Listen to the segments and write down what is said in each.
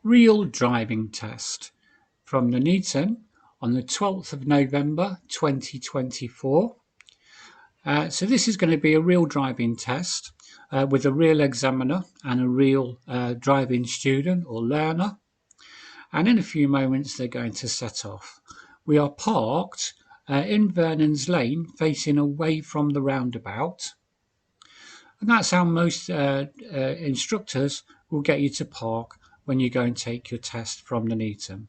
real driving test from Nuneaton on the 12th of November 2024. So this is going to be a real driving test with a real examiner and a real driving student or learner. And in a few moments they're going to set off. We are parked in Vernon's Lane facing away from the roundabout. And that's how most instructors will get you to park when you go and take your test from Nuneaton.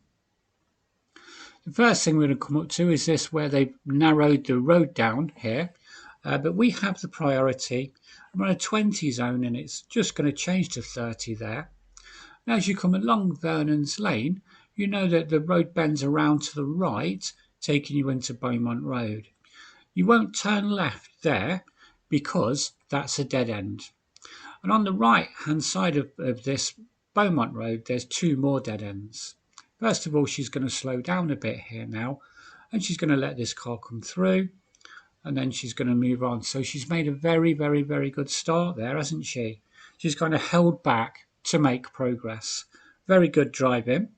The first thing we're going to come up to is this, where they've narrowed the road down here, but we have the priority. We're on a 20 zone and it's just going to change to 30 there. Now as you come along Vernon's Lane, you know that the road bends around to the right, taking you into Beaumont Road. You won't turn left there because that's a dead end. And on the right hand side of this Beaumont Road, there's two more dead ends. First of all, she's going to slow down a bit here now, and she's going to let this car come through, and then she's going to move on. So she's made a very, very, very good start there, hasn't she? She's kind of held back to make progress. Very good driving.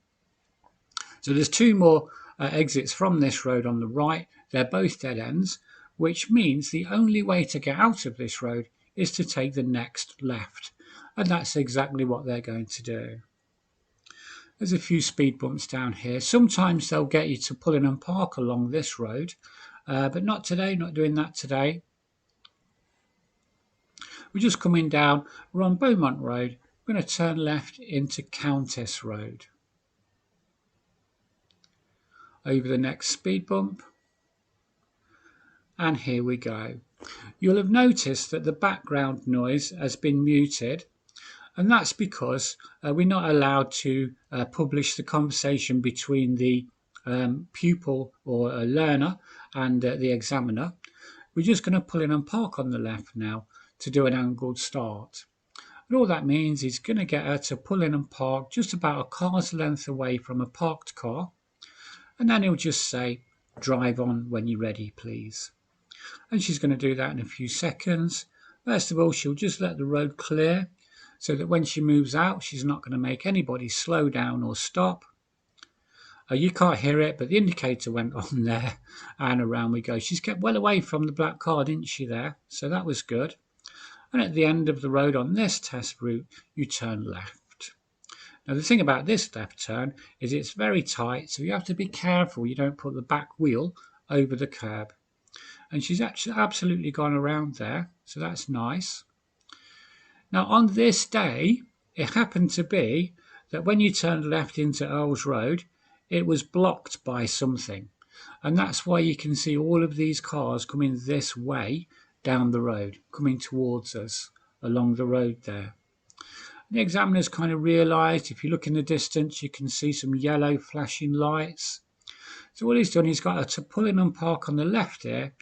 So there's two more exits from this road on the right. They're both dead ends, which means the only way to get out of this road is to take the next left. And that's exactly what they're going to do. There's a few speed bumps down here. Sometimes they'll get you to pull in and park along this road, but not today, not doing that today. We're just coming down, we're on Beaumont Road. We're going to turn left into Countess Road. Over the next speed bump. And here we go. You'll have noticed that the background noise has been muted. And that's because we're not allowed to publish the conversation between the pupil or learner and the examiner. We're just going to pull in and park on the left now to do an angled start. And all that means is going to get her to pull in and park just about a car's length away from a parked car. And then he'll just say, drive on when you're ready, please. And she's going to do that in a few seconds. First of all, she'll just let the road clear, so that when she moves out, she's not going to make anybody slow down or stop. You can't hear it, but the indicator went on there, and around we go. She's kept well away from the black car, didn't she, there? So that was good. And at the end of the road on this test route, you turn left. Now, the thing about this left turn is it's very tight, so you have to be careful you don't put the back wheel over the curb. And she's actually absolutely gone around there, so that's nice. Now on this day, it happened to be that when you turned left into Earls Road, it was blocked by something. And that's why you can see all of these cars coming this way down the road, coming towards us along the road there. The examiner's kind of realised, if you look in the distance, you can see some yellow flashing lights. So what he's done, he's got her to pull in and park on the left here,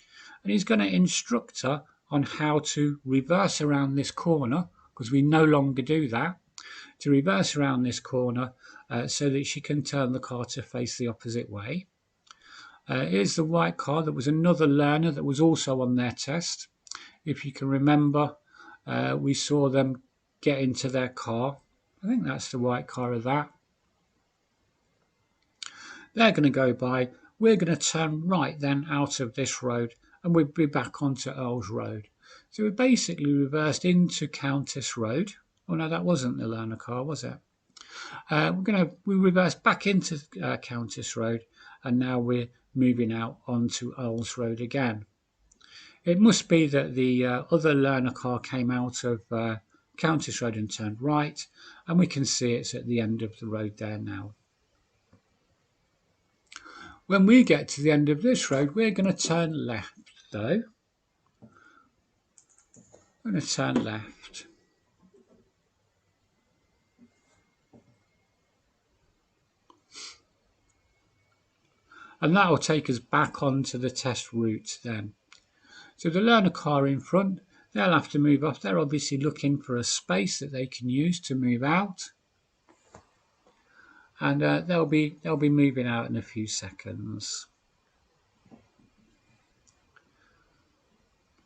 and he's going to instruct her on how to reverse around this corner, because we no longer do that, to reverse around this corner so that she can turn the car to face the opposite way. Here's the white car. There was another learner that was also on their test. If you can remember, we saw them get into their car. I think that's the white car of that. They're going to go by. We're going to turn right then out of this road, and we'll be back onto Earls Road. So we basically reversed into Countess Road. Oh no, that wasn't the learner car, was it? We reversed back into Countess Road, and now we're moving out onto Earls Road again. It must be that the other learner car came out of Countess Road and turned right, and we can see it's at the end of the road there now. When we get to the end of this road, we're going to turn left though. I'm going to turn left. And that will take us back onto the test route then. So the learner car in front, they'll have to move off. They're obviously looking for a space that they can use to move out. And they'll be moving out in a few seconds.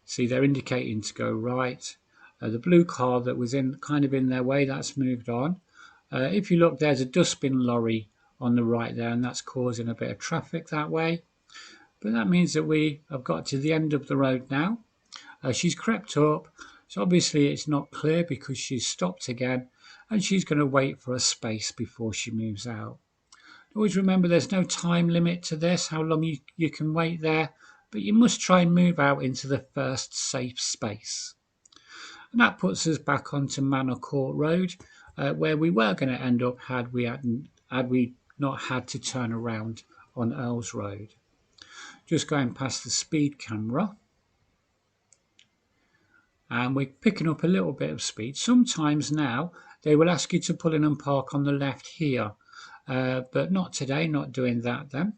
See, they're indicating to go right. The blue car that was kind of in their way, that's moved on. If you look, there's a dustbin lorry on the right there, and that's causing a bit of traffic that way. But that means that we have got to the end of the road now. She's crept up, so obviously it's not clear because she's stopped again, and she's going to wait for a space before she moves out. Always remember there's no time limit to this, how long you can wait there, but you must try and move out into the first safe space. And that puts us back onto Manor Court Road, where we were going to end up had we not had to turn around on Earls Road. Just going past the speed camera. And we're picking up a little bit of speed. Sometimes now they will ask you to pull in and park on the left here, but not today, not doing that then.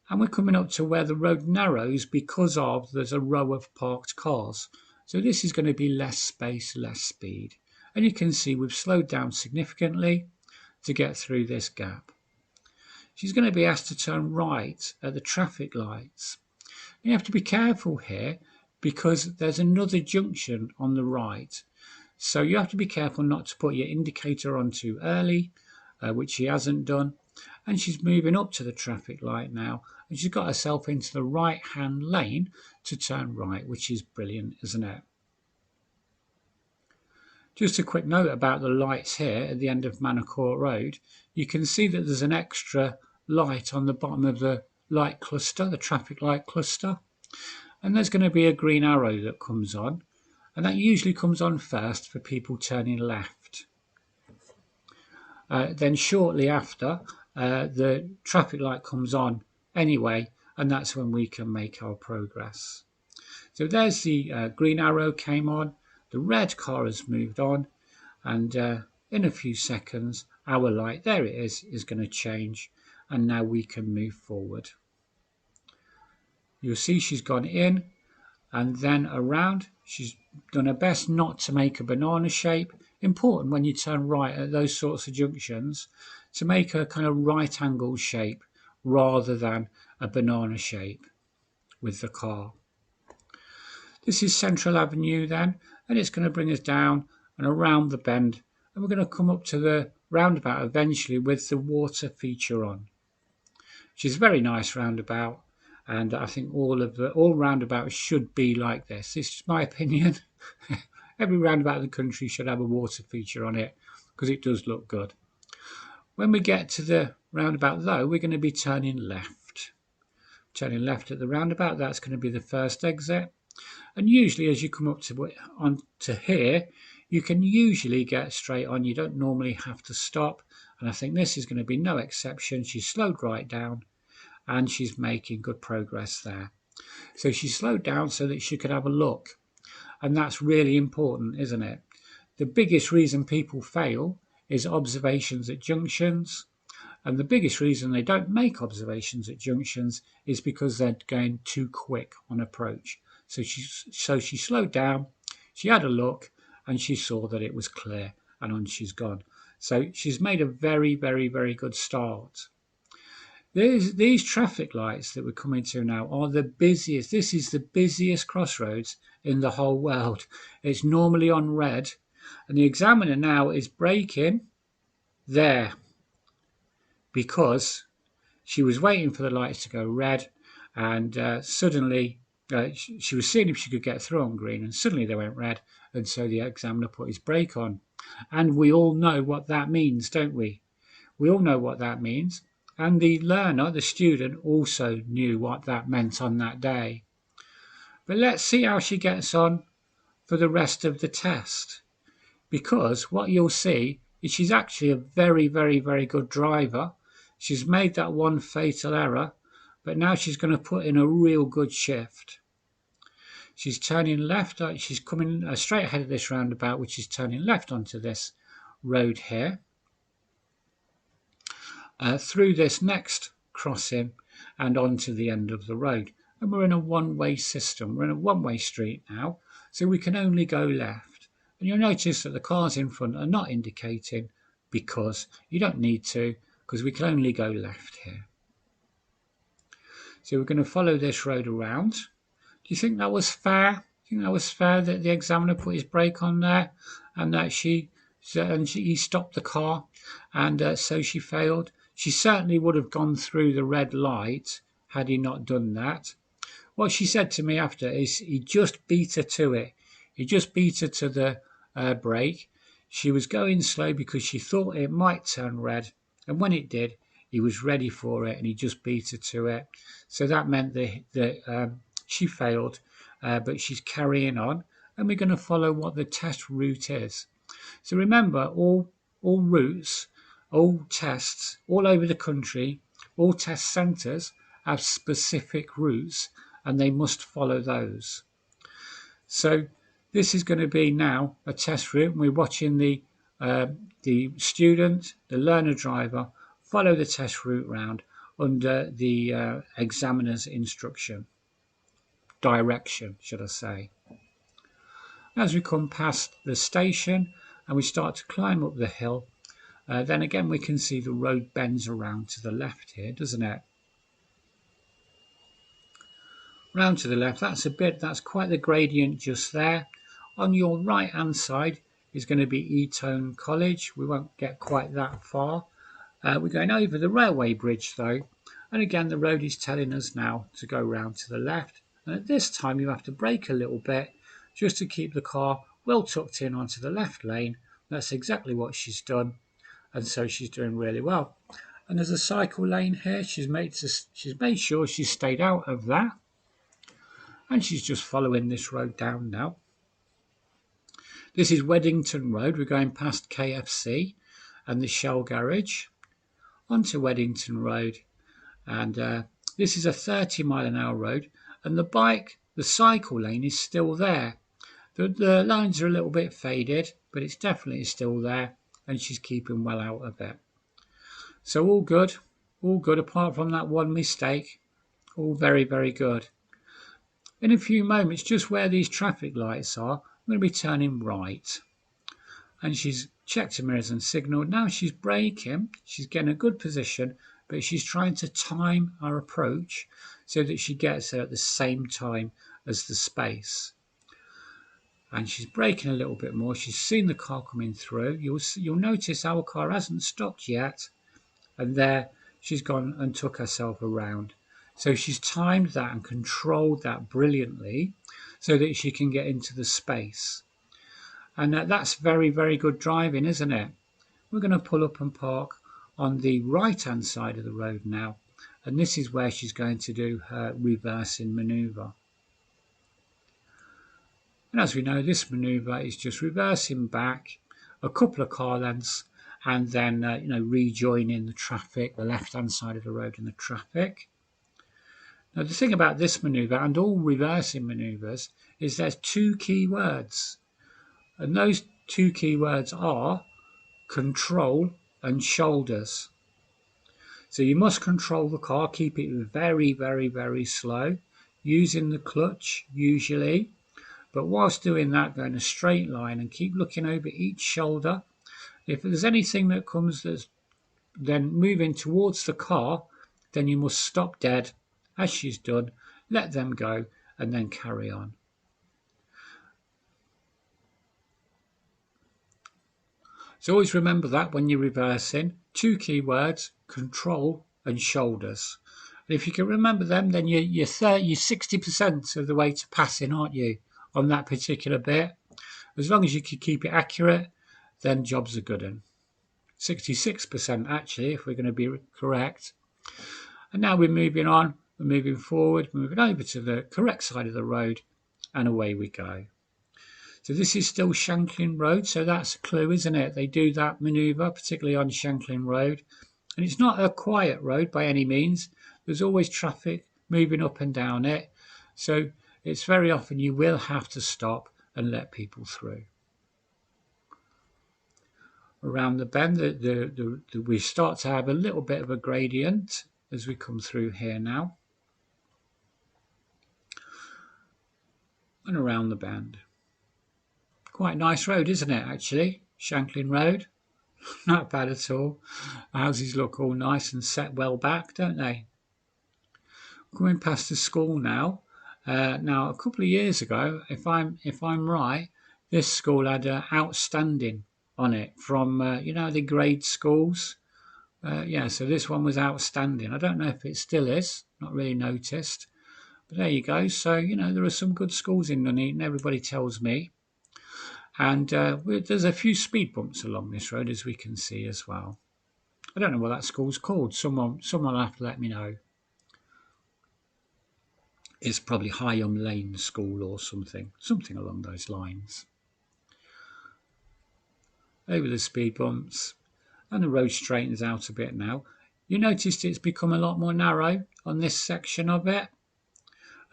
And we're coming up to where the road narrows because there's a row of parked cars. So this is going to be less space, less speed. And you can see we've slowed down significantly to get through this gap. She's going to be asked to turn right at the traffic lights. You have to be careful here because there's another junction on the right. So you have to be careful not to put your indicator on too early, which she hasn't done. And she's moving up to the traffic light now, and she's got herself into the right hand lane to turn right, which is brilliant, isn't it? Just a quick note about the lights here at the end of Manor Court Road. You can see that there's an extra light on the bottom of the light cluster, the traffic light cluster. And there's going to be a green arrow that comes on, and that usually comes on first for people turning left. Then shortly after, the traffic light comes on anyway, and that's when we can make our progress. So there's the green arrow came on, the red car has moved on, and in a few seconds our light, there it is going to change, and now we can move forward. You'll see she's gone in and then around. She's done her best not to make a banana shape. Important when you turn right at those sorts of junctions to make a kind of right angle shape rather than a banana shape with the car. This is Central Avenue then, and it's going to bring us down and around the bend, and we're going to come up to the roundabout eventually with the water feature on. Which is a very nice roundabout, and I think all roundabouts should be like this. This is my opinion. Every roundabout in the country should have a water feature on it because it does look good. When we get to the roundabout though, we're going to be turning left. Turning left at the roundabout, that's going to be the first exit. And usually as you come up to here, you can usually get straight on. You don't normally have to stop. And I think this is going to be no exception. She's slowed right down and she's making good progress there. So she slowed down so that she could have a look. And that's really important, isn't it? The biggest reason people fail is observations at junctions. And the biggest reason they don't make observations at junctions is because they're going too quick on approach. So she slowed down, she had a look, and she saw that it was clear, and on she's gone. So she's made a very, very, very good start. These traffic lights that we're coming to now are the busiest. This is the busiest crossroads in the whole world. It's normally on red, and the examiner now is braking there because she was waiting for the lights to go red, and suddenly she was seeing if she could get through on green, and suddenly they went red, and so the examiner put his brake on. And we all know what that means, don't we? We all know what that means. And the learner, the student, also knew what that meant on that day. But let's see how she gets on for the rest of the test. Because what you'll see is she's actually a very, very, very good driver. She's made that one fatal error, but now she's going to put in a real good shift. She's turning left. She's coming straight ahead of this roundabout, which is turning left onto this road here. Through this next crossing and onto the end of the road. And we're in a one-way system. We're in a one-way street now, so we can only go left. And you'll notice that the cars in front are not indicating because you don't need to, because we can only go left here. So we're going to follow this road around. Do you think that was fair? Do you think that was fair that the examiner put his brake on there and that she So, and he stopped the car, and so she failed. She certainly would have gone through the red light had he not done that. What she said to me after is he just beat her to it. He just beat her to the brake. She was going slow because she thought it might turn red, and when it did, he was ready for it, and he just beat her to it. So that meant that she failed, but she's carrying on, and we're going to follow what the test route is. So remember, all routes, all tests, all over the country, all test centres have specific routes, and they must follow those. So this is going to be now a test route. We're watching the student, the learner driver, follow the test route round under the examiner's instruction, direction, should I say. As we come past the station and we start to climb up the hill, then again we can see the road bends around to the left here, doesn't it? Round to the left, that's quite the gradient just there. On your right hand side is going to be Eton College. We won't get quite that far. We're going over the railway bridge though, and again the road is telling us now to go round to the left, and at this time you have to brake a little bit just to keep the car well tucked in onto the left lane. That's exactly what she's done, and so she's doing really well. And there's a cycle lane here. She's made sure she's stayed out of that, and she's just following this road down now. This is Weddington Road. We're going past KFC and the Shell garage onto Weddington Road, and this is a 30-mile-an-hour road, and the cycle lane is still there. The lines are a little bit faded, but it's definitely still there, and she's keeping well out of it. So all good apart from that one mistake. All very, very good. In a few moments, just where these traffic lights are, I'm going to be turning right. And she's checked her mirrors and signalled. Now she's braking. She's getting a good position, but she's trying to time our approach so that she gets there at the same time as the space. And she's braking a little bit more. She's seen the car coming through. You'll notice our car hasn't stopped yet. And there she's gone and took herself around. So she's timed that and controlled that brilliantly so that she can get into the space. And that's very, very good driving, isn't it? We're going to pull up and park on the right-hand side of the road now. And this is where she's going to do her reversing manoeuvre. And as we know, this manoeuvre is just reversing back a couple of car lengths and then rejoining the traffic, the left-hand side of the road in the traffic. Now the thing about this manoeuvre and all reversing manoeuvres is there's two key words. And those two key words are control and shoulders. So you must control the car, keep it very, very, very slow, using the clutch usually. But whilst doing that, go in a straight line and keep looking over each shoulder. If there's anything that comes that's then moving towards the car, then you must stop dead, as she's done, let them go, and then carry on. So always remember that when you're reversing, two key words, control and shoulders. And if you can remember them, then you're 60% of the way to passing, aren't you, on that particular bit? As long as you can keep it accurate, then jobs are good. 66% actually, if we're going to be correct. And now we're moving on, we're moving forward, we're moving over to the correct side of the road, and away we go. So this is still Shanklin Road, so that's a clue, isn't it? They do that manoeuvre, particularly on Shanklin Road. And it's not a quiet road by any means. There's always traffic moving up and down it. So it's very often you will have to stop and let people through. Around the bend, we start to have a little bit of a gradient as we come through here now. And around the bend. Quite a nice road, isn't it, actually? Shanklin Road. Not bad at all. The houses look all nice and set well back, don't they? Coming past the school now. Now, a couple of years ago, if I'm right, this school had outstanding on it from, you know, the grade schools. Yeah, so this one was outstanding. I don't know if it still is, not really noticed. But there you go. So, you know, there are some good schools in Nuneaton, everybody tells me. And there's a few speed bumps along this road, as we can see as well. I don't know what that school's called. Someone will have to let me know. It's probably Higham Lane School or something along those lines. Over the speed bumps, and the road straightens out a bit now. You noticed it's become a lot more narrow on this section of it.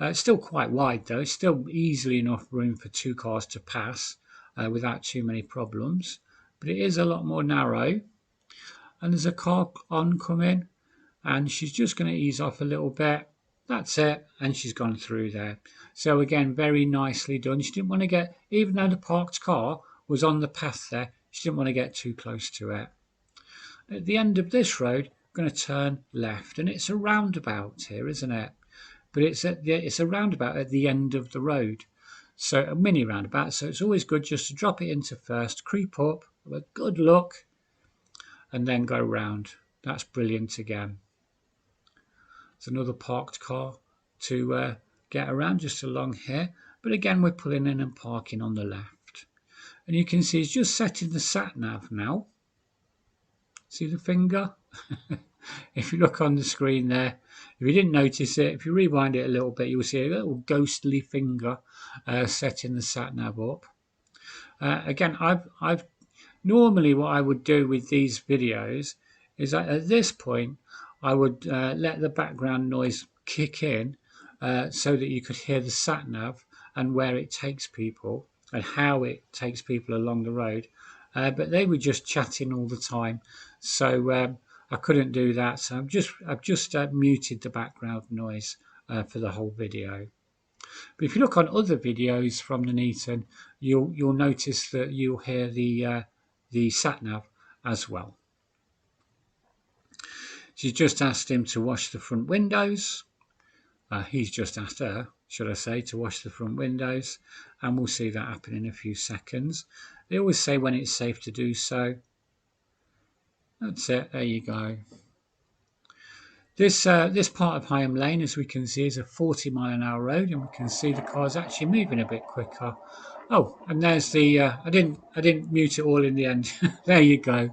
It's still quite wide though, it's still easily enough room for two cars to pass without too many problems, but it is a lot more narrow. And there's a car oncoming, and she's just going to ease off a little bit. That's it, and she's gone through there. So again, very nicely done. She didn't want to get, even though the parked car was on the path there, she didn't want to get too close to it. At the end of this road, I'm going to turn left, and it's a roundabout here, isn't it? But it's a roundabout at the end of the road, so a mini roundabout. So it's always good just to drop it into first, creep up, have a good look, and then go round. That's brilliant again. It's another parked car to get around just along here, but again we're pulling in and parking on the left, and you can see it's just setting the sat nav now. See the finger? If you look on the screen there, if you didn't notice it, if you rewind it a little bit, you'll see a little ghostly finger setting the sat nav up. Again, I've normally what I would do with these videos is that at this point I would let the background noise kick in so that you could hear the sat nav and where it takes people and how it takes people along the road. But they were just chatting all the time, so I couldn't do that. So I've just muted the background noise for the whole video. But if you look on other videos from Nuneaton, you'll notice that you'll hear the sat nav as well. She's just asked him to wash the front windows. He's just asked her, should I say, to wash the front windows, and we'll see that happen in a few seconds. They always say when it's safe to do so. That's it, there you go. This part of Higham Lane, as we can see, is a 40-mile-an-hour road, and we can see the cars actually moving a bit quicker. Oh, and there's the I didn't mute it all in the end. There you go.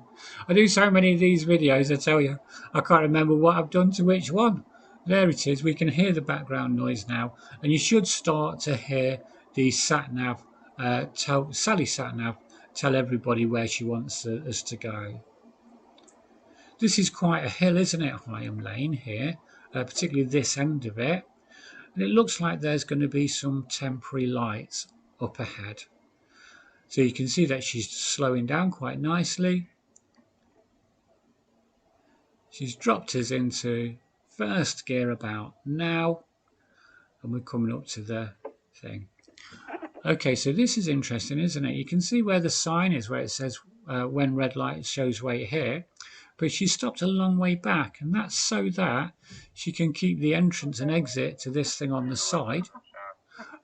I do so many of these videos, I tell you, I can't remember what I've done to which one. There it is. We can hear the background noise now, and you should start to hear the sat nav tell Sally sat nav tell everybody where she wants us to go. This is quite a hill, isn't it, Higham Lane here, particularly this end of it. And it looks like there's going to be some temporary lights up ahead. So you can see that she's slowing down quite nicely. She's dropped us into first gear about now, and we're coming up to the thing. Okay, so this is interesting, isn't it? You can see where the sign is, where it says when red light shows wait here. But she stopped a long way back, and that's so that she can keep the entrance and exit to this thing on the side,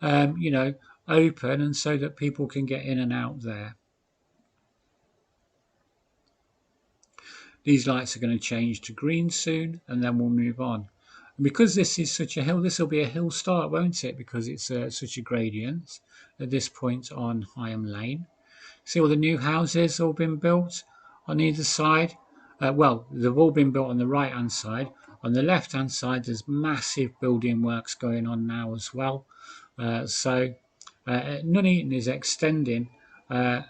you know, open, and so that people can get in and out there. These lights are going to change to green soon, and then we'll move on. And because this is such a hill, this will be a hill start, won't it? Because it's such a gradient at this point on Higham Lane. See all the new houses all been built on either side. Well, they've all been built on the right-hand side. On the left-hand side, there's massive building works going on now as well. So Nuneaton is extending out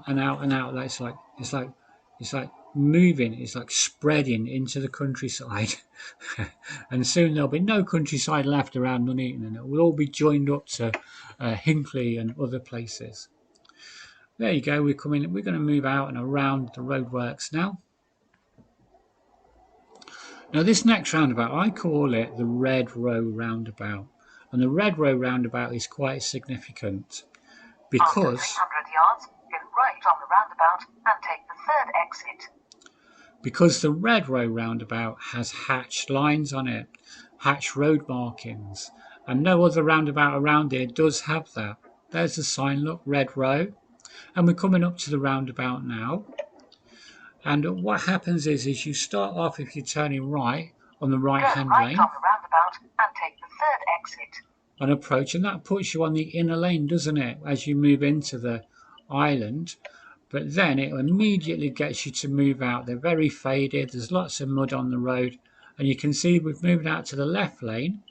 and out and out. It's like moving. It's like spreading into the countryside, and soon there'll be no countryside left around Nuneaton, and it will all be joined up to Hinckley and other places. There you go. We're going to move out and around the roadworks now. Now this next roundabout, I call it the Red Row roundabout, and the Red Row roundabout is quite significant because after 300 yards, go right on the roundabout and take the third exit. Because the Red Row roundabout has hatched lines on it, hatched road markings, and no other roundabout around here does have that. There's the sign, look, Red Row. And we're coming up to the roundabout now. And what happens is you start off, if you're turning right on the right hand Turn right lane on the roundabout and take the third exit. on approach, and that puts you on the inner lane, doesn't it, as you move into the island. But then it immediately gets you to move out. They're very faded, there's lots of mud on the road, and you can see we've moved out to the left lane,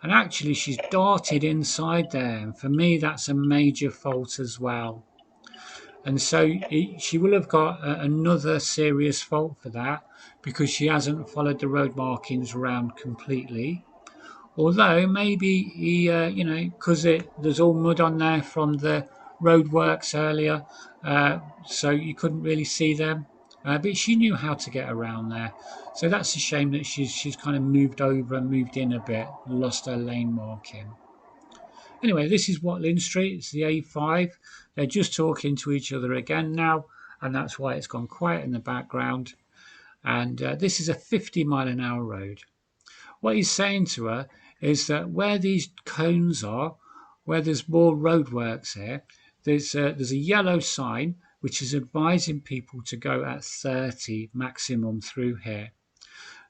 and actually she's darted inside there, and for me that's a major fault as well. And so she will have got another serious fault for that, because she hasn't followed the road markings around completely. Although maybe he, because there's all mud on there from the roadworks earlier, so you couldn't really see them. But she knew how to get around there, so that's a shame that she's kind of moved over and moved in a bit, lost her lane marking. Anyway, this is Watling Street. It's the A5. They're just talking to each other again now, and that's why it's gone quiet in the background. And this is a 50-mile-an-hour road. What he's saying to her is that where these cones are, where there's more roadworks here, there's a yellow sign which is advising people to go at 30 maximum through here.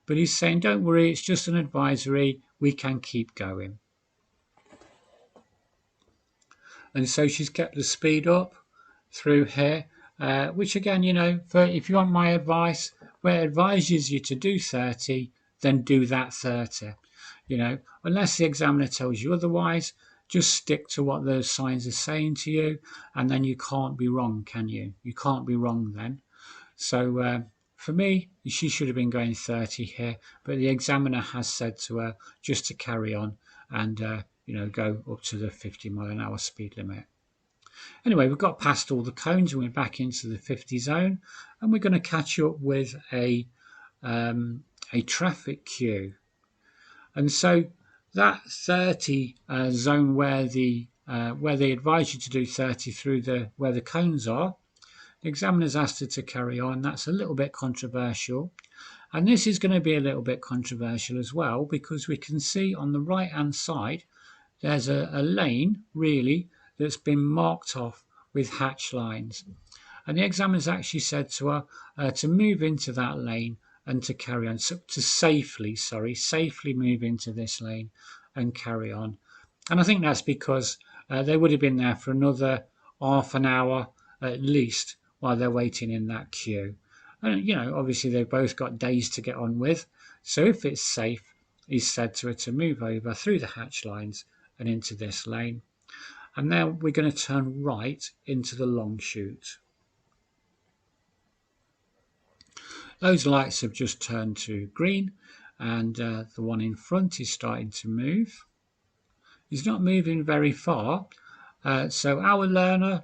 But he's saying, don't worry, it's just an advisory, we can keep going. And so she's kept the speed up through here, which again, if you want my advice, where it advises you to do 30, then do that 30. Unless the examiner tells you otherwise, just stick to what those signs are saying to you, and then you can't be wrong, can you? You can't be wrong then. So for me, she should have been going 30 here, but the examiner has said to her just to carry on and go up to the 50-mile-an-hour speed limit. Anyway, we've got past all the cones and we're back into the 50 zone, and we're going to catch up with a traffic queue. And so that 30 zone where they advise you to do 30 through where the cones are, the examiner's asked her to carry on. That's a little bit controversial. And this is going to be a little bit controversial as well, because we can see on the right hand side there's a lane really that's been marked off with hatch lines. And the examiner's actually said to her to move into that lane and to carry on, so to safely move into this lane and carry on. And I think that's because they would have been there for another half an hour at least while they're waiting in that queue. And, obviously they've both got days to get on with. So if it's safe, he's said to her to move over through the hatch lines and into this lane. And now we're going to turn right into the long chute. Those lights have just turned to green, and the one in front is starting to move. He's not moving very far, so our learner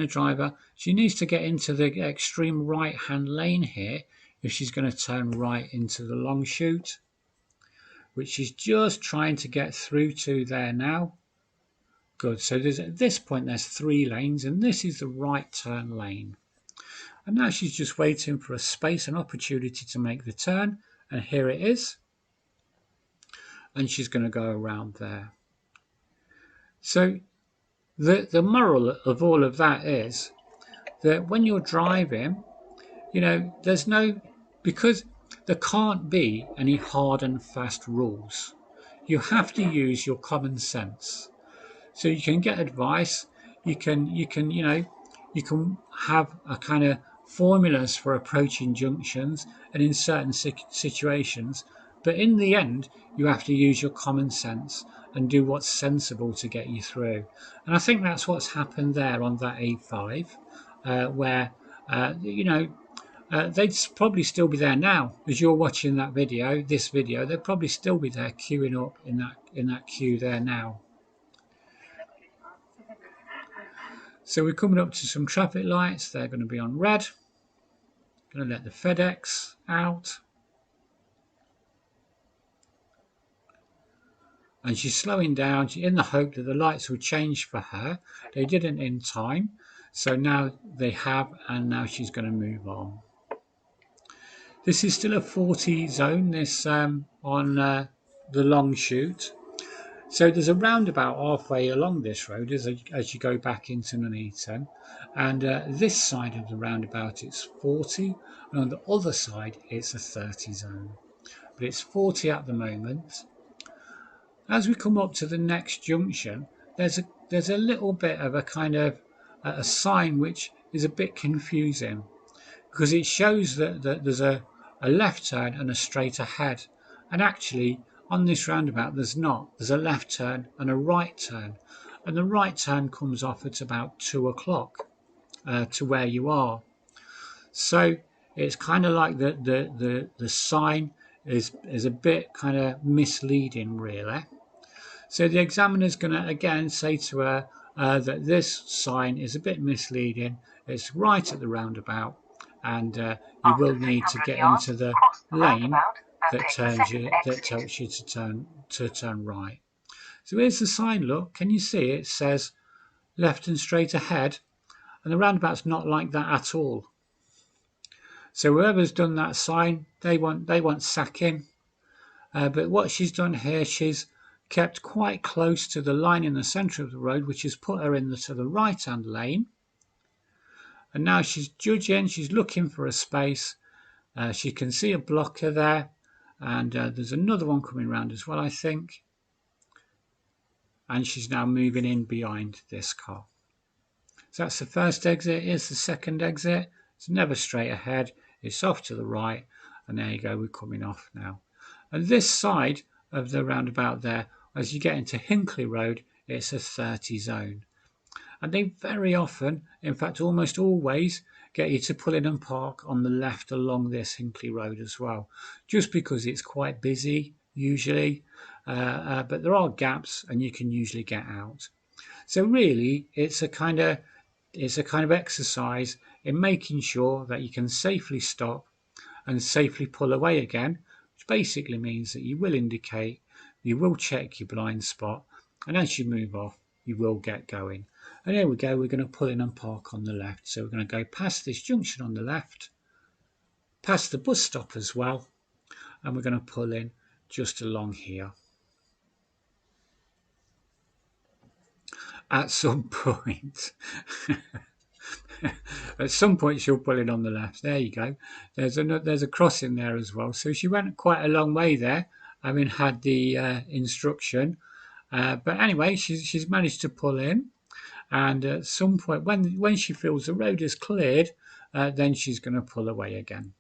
driver, she needs to get into the extreme right hand lane here if she's going to turn right into the long chute, which she's just trying to get through to there now. Good, so at this point there's 3 lanes, and this is the right turn lane. And now she's just waiting for a space, an opportunity to make the turn, and here it is. And she's going to go around there. So the moral of all of that is that when you're driving, because there can't be any hard and fast rules. You have to use your common sense. So you can get advice, you can have a kind of formulas for approaching junctions and in certain situations, but in the end you have to use your common sense and do what's sensible to get you through. And I think that's what's happened there on that A5, where they'd probably still be there now as you're watching this video. They'd probably still be there queuing up in that queue there now. So we're coming up to some traffic lights. They're going to be on red. Going to let the FedEx out. And she's slowing down in the hope that the lights will change for her. They didn't in time. So now they have, and now she's going to move on. This is still a 40 zone, this on the long chute. So there's a roundabout halfway along this road as you go back into Nuneaton, and this side of the roundabout it's 40, and on the other side it's a 30 zone, but it's 40 at the moment. As we come up to the next junction, there's a little bit of a kind of a sign which is a bit confusing, because it shows that there's a left turn and a straight ahead, and actually on this roundabout there's not. There's a left turn and a right turn, and the right turn comes off at about 2 o'clock to where you are. So it's kind of like the sign is a bit kind of misleading, really. So the examiner is going to again say to her that this sign is a bit misleading. It's right at the roundabout, and you will need to get into the lane that tells you to turn right. So here's the sign. Look, can you see it says left and straight ahead, and the roundabout's not like that at all. So whoever's done that sign, they want sacking. But what she's done here, she's kept quite close to the line in the centre of the road, which has put her to the right-hand lane. And now she's judging, she's looking for a space. She can see a blocker there, and there's another one coming round as well, I think. And she's now moving in behind this car. So that's the first exit. Here's the second exit. It's never straight ahead. It's off to the right. And there you go, we're coming off now. And this side of the roundabout there, as you get into Hinckley Road, it's a 30 zone. And they very often, in fact almost always, get you to pull in and park on the left along this Hinckley Road as well, just because it's quite busy usually, but there are gaps and you can usually get out. So really it's a kind of exercise in making sure that you can safely stop and safely pull away again, which basically means that you will indicate, you will check your blind spot, and as you move off you will get going. And here we go, we're going to pull in and park on the left. So we're going to go past this junction on the left, past the bus stop as well, and we're going to pull in just along here. At some point at some point she'll pull in on the left. There you go. There's a crossing there as well. So she went quite a long way there, having had the instruction. But anyway, she's managed to pull in. And at some point, when she feels the road is cleared, then she's going to pull away again.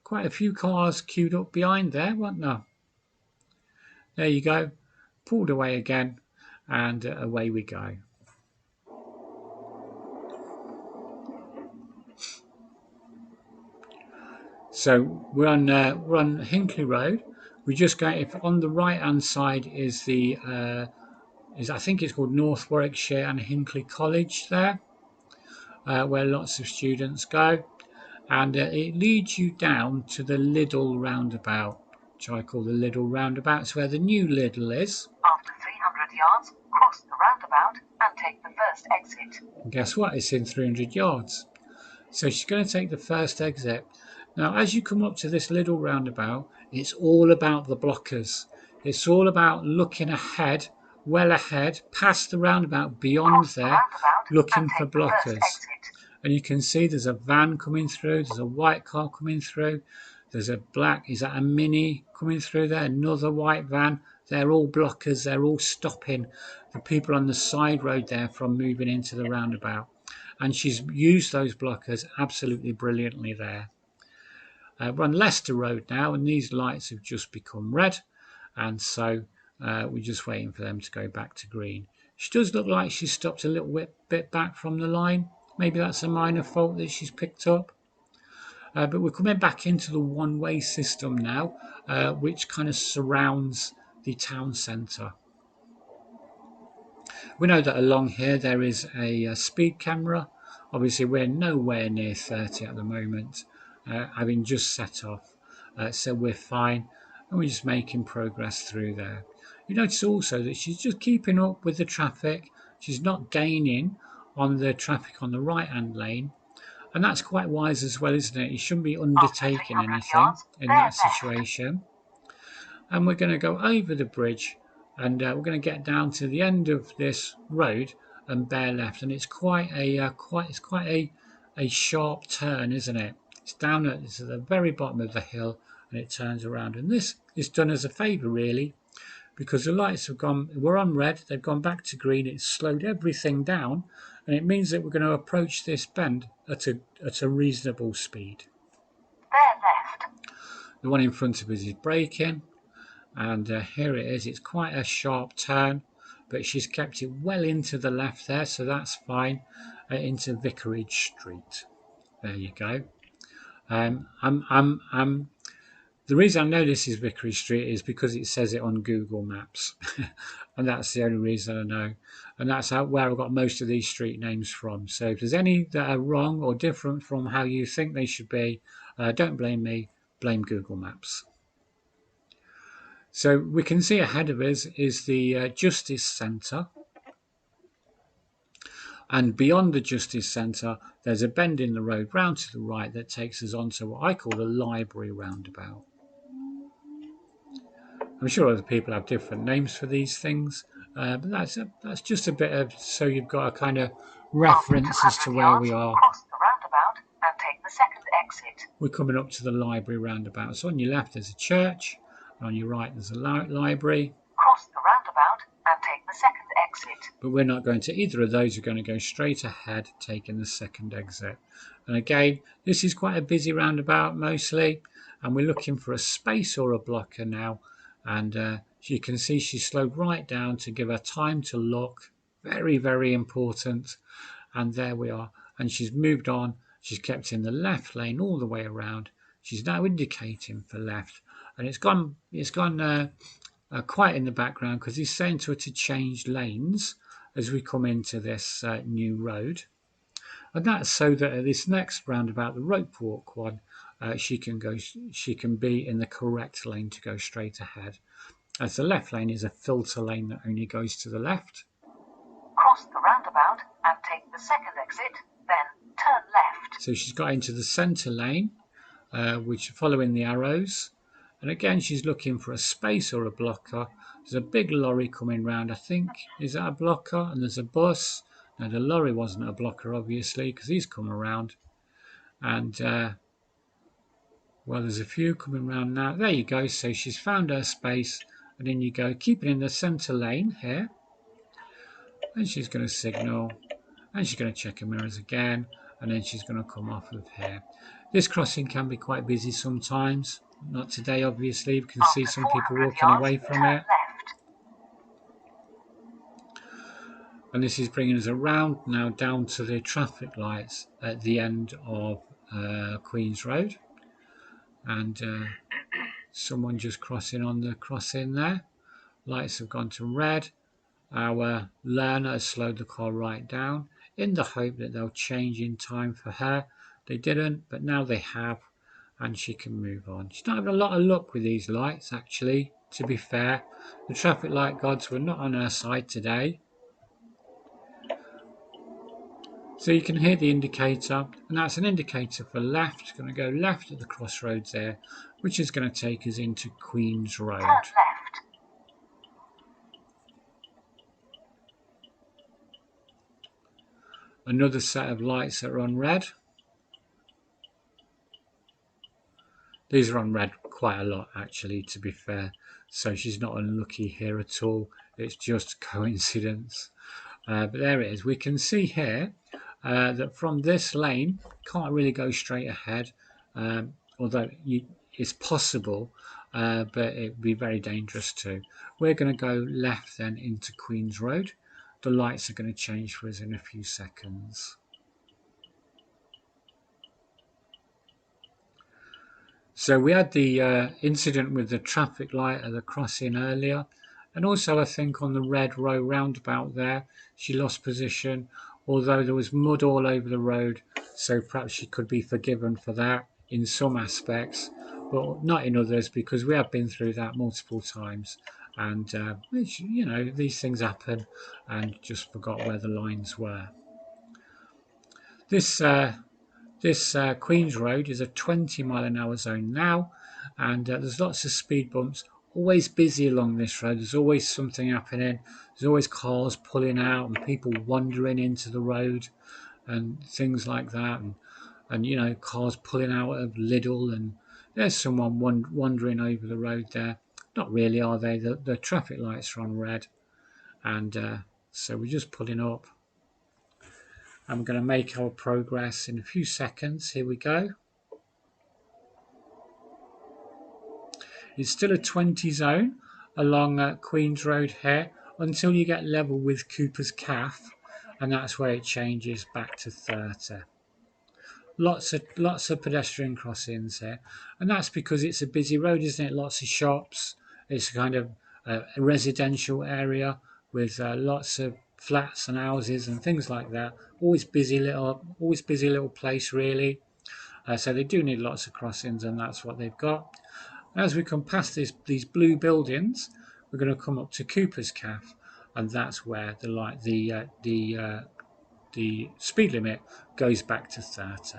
Quite a few cars queued up behind there, weren't there? There you go. Pulled away again, and away we go. So we're on Hinckley Road. We just go, if on the right hand side is the I think it's called North Warwickshire and Hinckley College there, where lots of students go, and it leads you down to the Lidl roundabout, which I call the Lidl roundabout. It's where the new Lidl is. After 300 yards, cross the roundabout and take the first exit. And guess what? It's in 300 yards. So she's going to take the first exit. Now, as you come up to this Lidl roundabout, it's all about the blockers. It's all about looking ahead, well ahead, past the roundabout, beyond there, looking for blockers. And you can see there's a van coming through, there's a white car coming through, there's a black, is that a Mini coming through there, another white van. They're all blockers, they're all stopping the people on the side road there from moving into the roundabout. And she's used those blockers absolutely brilliantly there. We're on Leicester Road now, and these lights have just become red, and so we're just waiting for them to go back to green. She does look like she's stopped a little bit back from the line. Maybe that's a minor fault that she's picked up. But we're coming back into the one-way system now, which kind of surrounds the town centre. We know that along here there is a speed camera. Obviously we're nowhere near 30 at the moment, having just set off, so we're fine, and we're just making progress through there. You notice also that she's just keeping up with the traffic. She's not gaining on the traffic on the right hand lane, and that's quite wise as well, isn't it? You shouldn't be undertaking anything in that situation. And we're going to go over the bridge and we're going to get down to the end of this road and bear left, and it's quite a sharp turn, isn't it? It's down at the very bottom of the hill, and it turns around, and this is done as a favour really, because the lights were on red, they've gone back to green, it's slowed everything down, and it means that we're going to approach this bend at a reasonable speed. Bear left. The one in front of us is braking, and here it is. It's quite a sharp turn, but she's kept it well into the left there, so that's fine. Into Vicarage Street. There you go. The reason I know this is Vicarage Street is because it says it on Google Maps, and that's the only reason I know. And that's where I got most of these street names from. So if there's any that are wrong or different from how you think they should be, don't blame me, blame Google Maps. So we can see ahead of us is the Justice Centre, and beyond the Justice Centre there's a bend in the road round to the right that takes us on to what I call the library roundabout. I'm sure other people have different names for these things, but that's just a bit of, so you've got a kind of reference as to where we are. Cross the roundabout and take the second exit. We're coming up to the library roundabout. So on your left there's a church, and on your right there's a library. Cross the roundabout and take the second exit. But we're not going to either of those. We're going to go straight ahead, taking the second exit. And again, this is quite a busy roundabout mostly, and we're looking for a space or a blocker now. And you can see she slowed right down to give her time to look. Very, very important. And there we are. And she's moved on. She's kept in the left lane all the way around. She's now indicating for left, and it's gone quiet in the background because he's saying to her to change lanes as we come into this new road. And that's so that at this next roundabout, the rope walk one, she can be in the correct lane to go straight ahead, as the left lane is a filter lane that only goes to the left. Cross the roundabout and take the second exit, then turn left. So she's got into the centre lane, which following the arrows, and again she's looking for a space or a blocker. There's a big lorry coming round, I think. Is that a blocker? And there's a bus. Now the lorry wasn't a blocker obviously because he's come around, and well, there's a few coming round now. There you go. So she's found her space, and then you go, keep it in the centre lane here, and she's going to signal, and she's going to check her mirrors again, and then she's going to come off of here. This crossing can be quite busy sometimes. Not today, obviously. We can see some people walking away from it. And this is bringing us around now down to the traffic lights at the end of Queen's Road. And someone just crossing on the crossing there. Lights have gone to red. Our learner has slowed the car right down in the hope that they'll change in time for her. They didn't, but now they have, and she can move on. She's not having a lot of luck with these lights, actually, to be fair. The traffic light gods were not on her side today. So you can hear the indicator, and that's an indicator for left. It's going to go left at the crossroads there, which is going to take us into Queen's Road. Turn left. Another set of lights that are on red. These are on red quite a lot, actually, to be fair. So she's not unlucky here at all. It's just coincidence. But there it is. We can see here that from this lane, can't really go straight ahead, although it's possible, but it'd be very dangerous too. We're going to go left then into Queen's Road. The lights are going to change for us in a few seconds. So we had the incident with the traffic light at the crossing earlier, and also I think on the red row roundabout there she lost position, although there was mud all over the road, so perhaps she could be forgiven for that in some aspects, but not in others, because we have been through that multiple times, and you know, these things happen, and just forgot where the lines were. This Queen's Road is a 20 mile an hour zone now, and there's lots of speed bumps always busy along this road. There's always something happening. There's always cars pulling out and people wandering into the road and things like that. And you know, cars pulling out of Lidl, and there's someone wandering over the road there. Not really, are they? The traffic lights are on red, and so we're just pulling up. I'm going to make our progress in a few seconds. Here we go. It's still a 20 zone along Queen's Road here until you get level with Cooper's Calf, and that's where it changes back to 30. Lots of pedestrian crossings here, and that's because it's a busy road, isn't it? Lots of shops. It's kind of a residential area with lots of flats and houses and things like that. Always busy little place, really. So they do need lots of crossings, and that's what they've got. As we come past these blue buildings, we're going to come up to Cooper's Calf, and that's where the speed limit goes back to 30.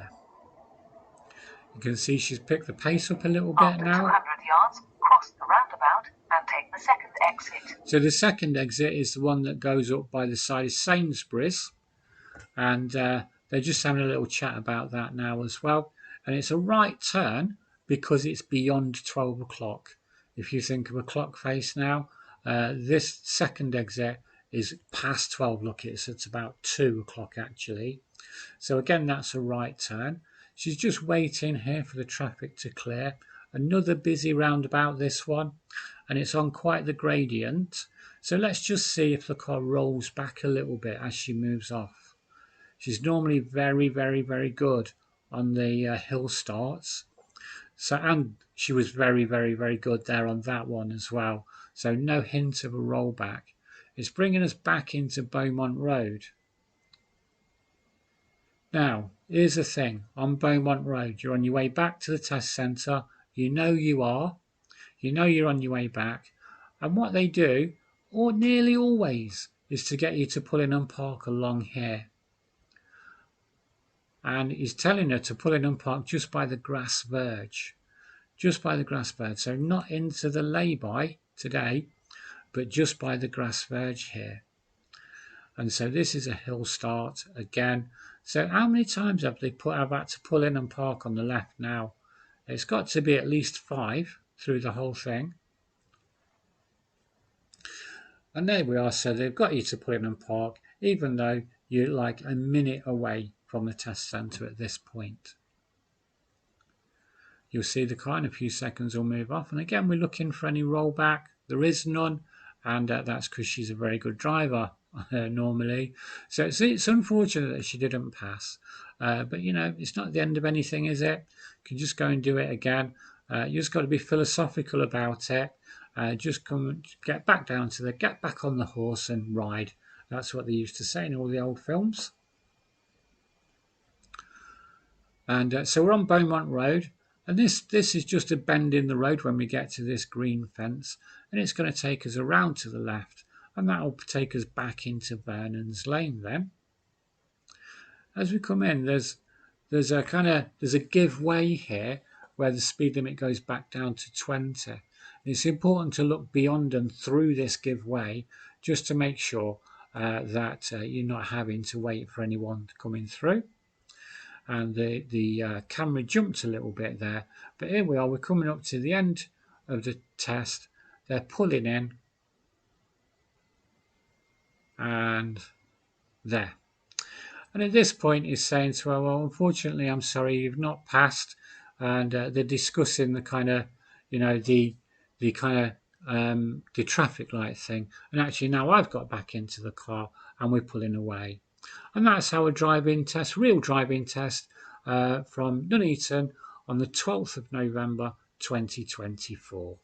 You can see she's picked the pace up a little bit After now. 200 yards, cross the roundabout and take the second exit. So the second exit is the one that goes up by the side of Sainsbury's, and they're just having a little chat about that now as well. And it's a right turn because it's beyond 12 o'clock. If you think of a clock face now, this second exit is past 12. Look, it's about 2 o'clock actually. So again, that's a right turn. She's just waiting here for the traffic to clear. Another busy roundabout, this one, and it's on quite the gradient. So let's just see if the car rolls back a little bit as she moves off. She's normally very, very, very good on the hill starts. So, and she was very, very, very good there on that one as well. So no hint of a rollback. It's bringing us back into Beaumont Road. Now, here's the thing. On Beaumont Road, you're on your way back to the test centre. You know you are. You know you're on your way back. And what they do, or nearly always, is to get you to pull in and park along here. And he's telling her to pull in and park just by the grass verge. Just by the grass verge. So not into the lay-by today, but just by the grass verge here. And so this is a hill start again. So how many times have had to pull in and park on the left now? It's got to be at least 5 through the whole thing. And there we are. So they've got you to pull in and park, even though you're like a minute away from the test centre at this point. You'll see the car in a few seconds will move off. And again, we're looking for any rollback. There is none. And that's because she's a very good driver normally. So it's unfortunate that she didn't pass. But, you know, it's not the end of anything, is it? You can just go and do it again. You just got to be philosophical about it. Just get back on the horse and ride. That's what they used to say in all the old films. And so we're on Beaumont Road. And this is just a bend in the road when we get to this green fence. And it's going to take us around to the left. And that will take us back into Vernon's Lane then. As we come in, there's a give way here where the speed limit goes back down to 20. And it's important to look beyond and through this give way just to make sure that you're not having to wait for anyone coming through. And the camera jumped a little bit there, but here we are, we're coming up to the end of the test. They're pulling in, and there. And at this point he's saying to her, well, unfortunately, I'm sorry, you've not passed. And they're discussing the kind of, you know, the traffic light thing. And actually now I've got back into the car and we're pulling away. And that's our real driving test from Nuneaton on the 12th of November 2024.